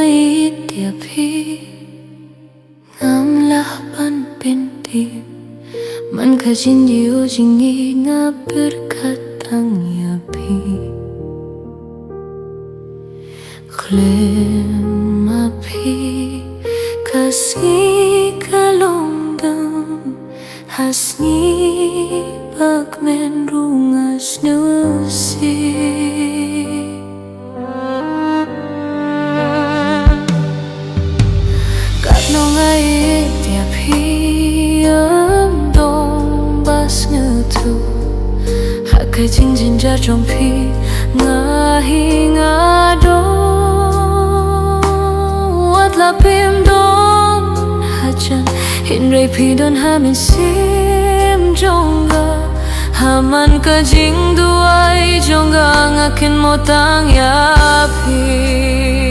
ngait dia pi ngam lah pan pinti man kajin dio jingi nga berkatang ya pi klem api kasih kalongdam hasni bagmen rungas nusi kat nongai tiap hiam dong bas ngetu hakai jingjin ja trong pi ngahi ngado wat la pim don hajan hin rei pi don hamin sim jonga haman ka jing duai jonga ngakin motang ya pi